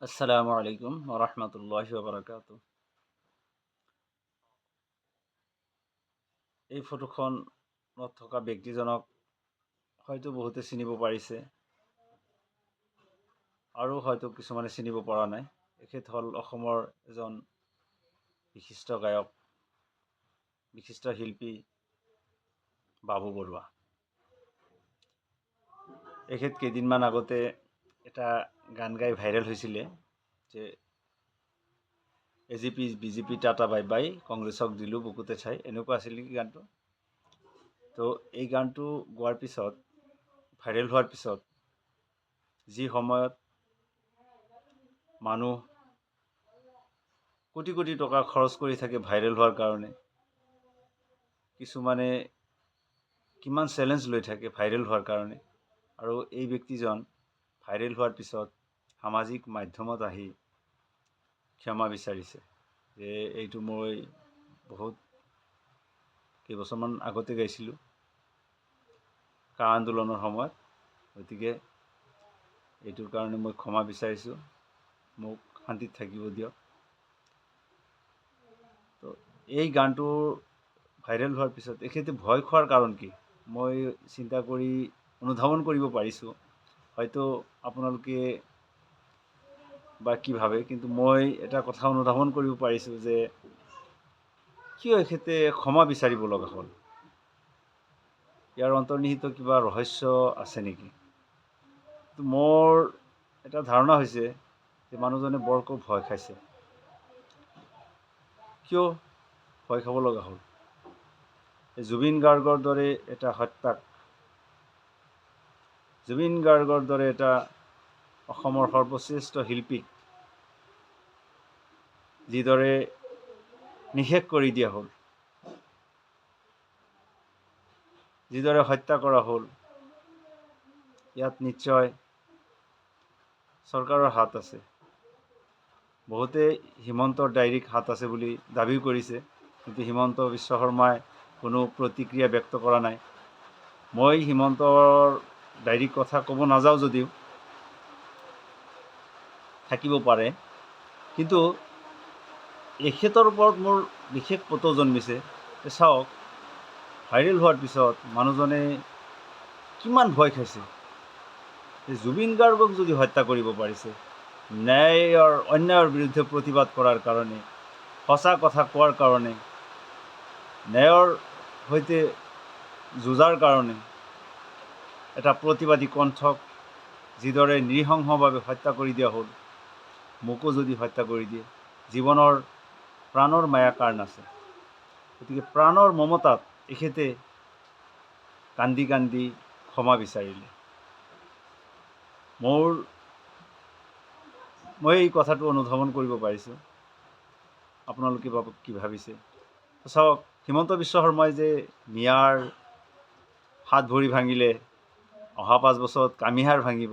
আসসালামু আলাইকুম ওৰহমতুল্লাহি ওবৰাকাতু। এই ফটোখনত থকা ব্যক্তিজনক হয়তো বহুতে চিনিব পাৰিছে আৰু হয়তো কিছুমানে চিনিব পৰা নাই। এখেত হ'ল অসমৰ এজন বিশিষ্ট গায়ক, বিশিষ্ট শিল্পী বাবু বৰুৱা। এখেত কেইদিনমান আগতে এটা গান গাই ভাইৰেল হৈছিলে যে AGP BJP tata bye bye, কংগ্ৰেছক দিলোঁ বুকুতে চাই, এনেকুৱা আছিল নেকি গানটো। তো এই গানটো গোৱাৰ পিছত, ভাইৰেল হোৱাৰ পিছত, যি সময়ত মানুহ কোটি কোটি টকা খৰচ কৰি থাকে ভাইৰেল হোৱাৰ কাৰণে, কিছুমানে কিমান চেলেঞ্জ লৈ থাকে ভাইৰেল হোৱাৰ কাৰণে, আৰু এই ব্যক্তিজন ভাইৰেল হোৱাৰ পিছত সামাজিক মাধ্যমত আহি ক্ষমা বিচাৰিছে যে এইটো মই বহুত কেইবছৰমান আগতে গাইছিলোঁ কা আন্দোলনৰ সময়ত, গতিকে এইটোৰ কাৰণে মই ক্ষমা বিচাৰিছোঁ, মোক শান্তিত থাকিব দিয়ক। তো এই গানটো ভাইৰেল হোৱাৰ পিছত এখেতে ভয় খোৱাৰ কাৰণ কি, মই চিন্তা কৰি অনুধাৱন কৰিব পাৰিছোঁ। হয়তো আপোনালোকে বা কি ভাবে, কিন্তু মই এটা কথা অনুধাৱন কৰিব পাৰিছোঁ যে কিয় এখেতে ক্ষমা বিচাৰিব লগা হ'ল। ইয়াৰ অন্তৰ্নিহিত কিবা ৰহস্য আছে নেকি? মোৰ এটা ধাৰণা হৈছে যে মানুহজনে বৰকৈ ভয় খাইছে। কিয় ভয় খাব লগা হ'ল? জুবিন গাৰ্গৰ দৰে এটা হত্যাক, জুবিন গাৰ্গৰ দৰে এটা অসমৰ সৰ্বশ্ৰেষ্ঠ শিল্পীক যিদৰে নিশেষ কৰি দিয়া হ'ল, যিদৰে হত্যা কৰা হ'ল, ইয়াত নিশ্চয় চৰকাৰৰ হাত আছে। বহুতে হিমন্তৰ ডায়েৰীক হাত আছে বুলি দাবীও কৰিছে, কিন্তু হিমন্ত বিশ্ব শৰ্মাই কোনো প্ৰতিক্ৰিয়া ব্যক্ত কৰা নাই। মই হিমন্তৰ ডায়েৰীৰ কথা ক'ব নাযাওঁ যদিও থাকিব পাৰে, কিন্তু এখেতৰ ওপৰত মোৰ বিশেষ পত জন্মিছে। চাওক, ভাইৰেল হোৱাৰ পিছত মানুহজনে কিমান ভয় খাইছে। জুবিন গাৰ্গক যদি হত্যা কৰিব পাৰিছে অন্যায়ৰ বিৰুদ্ধে প্ৰতিবাদ কৰাৰ কাৰণে, সঁচা কথা কোৱাৰ কাৰণে, ন্যায়ৰ সৈতে যুঁজাৰ কাৰণে, এটা প্ৰতিবাদী কণ্ঠক যিদৰে নৃশংসভাৱে হত্যা কৰি দিয়া হ'ল, মোকো যদি হত্যা কৰি দিয়ে, জীৱনৰ প্ৰাণৰ মায়া কাৰ নাছে। গতিকে প্ৰাণৰ মমতাত এখেতে কান্দি কান্দি ক্ষমা বিচাৰিলে। মই এই কথাটো অনুধাৱন কৰিব পাৰিছোঁ। আপোনালোকে কি ভাবিছে? চাওক, হিমন্ত বিশ্ব শৰ্মাই যে মিয়াৰ হাত ভৰি ভাঙিলে, অহা 5 বছৰত কামিহাৰ ভাঙিব।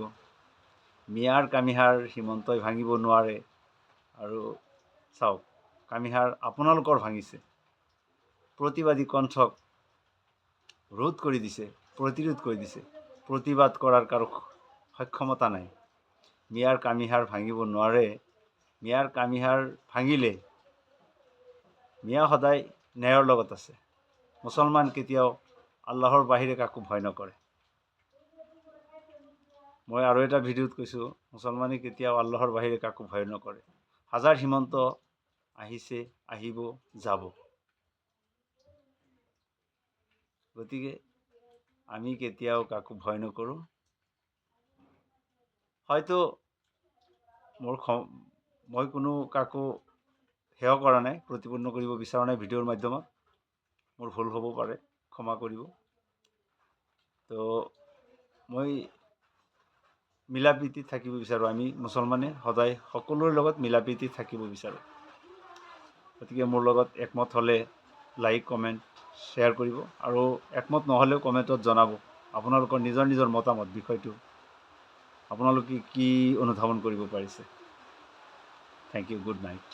মিয়াৰ কামিহাৰ হিমন্তই ভাঙিব নোৱাৰে। আৰু চাওক, কামিহাৰ আপোনালোকৰ ভাঙিছে। প্ৰতিবাদী কণ্ঠক ৰোধ কৰি দিছে, প্ৰতিৰোধ কৰি দিছে। প্ৰতিবাদ কৰাৰ কাৰো সক্ষমতা নাই। মিয়াৰ কামিহাৰ ভাঙিব নোৱাৰে। মিয়াৰ কামিহাৰ ভাঙিলে মিয়া সদায় ন্যায়ৰ লগত আছে। মুছলমান কেতিয়াও আল্লাহৰ বাহিৰে কাকো ভয় নকৰে। মই আৰু এটা ভিডিঅ'ত কৈছোঁ, মুছলমানে কেতিয়াও আল্লাহৰ বাহিৰে কাকো ভয় নকৰে। হাজাৰ হিমন্ত আহিছে, আহিব, যাব। গতিকে আমি কেতিয়াও কাকো ভয় নকৰোঁ। হয়তো মই কোনো কাকো সেৱা কৰা নাই, প্ৰতিপন্ন কৰিব বিচৰা নাই ভিডিঅ'ৰ মাধ্যমত। মোৰ ভুল হ'ব পাৰে, ক্ষমা কৰিব। তো মই মিলা প্ৰীতিত থাকিব বিচাৰোঁ। আমি মুছলমানে সদায় সকলোৰে লগত মিলা প্ৰীতিত থাকিব বিচাৰোঁ। গতিকে মোৰ লগত একমত হ'লে লাইক, কমেণ্ট, শ্বেয়াৰ কৰিব, আৰু একমত নহ'লেও কমেণ্টত জনাব আপোনালোকৰ নিজৰ নিজৰ মতামত। বিষয়টো আপোনালোকে কি অনুধাৱন কৰিব পাৰিছে। Thank you, good night.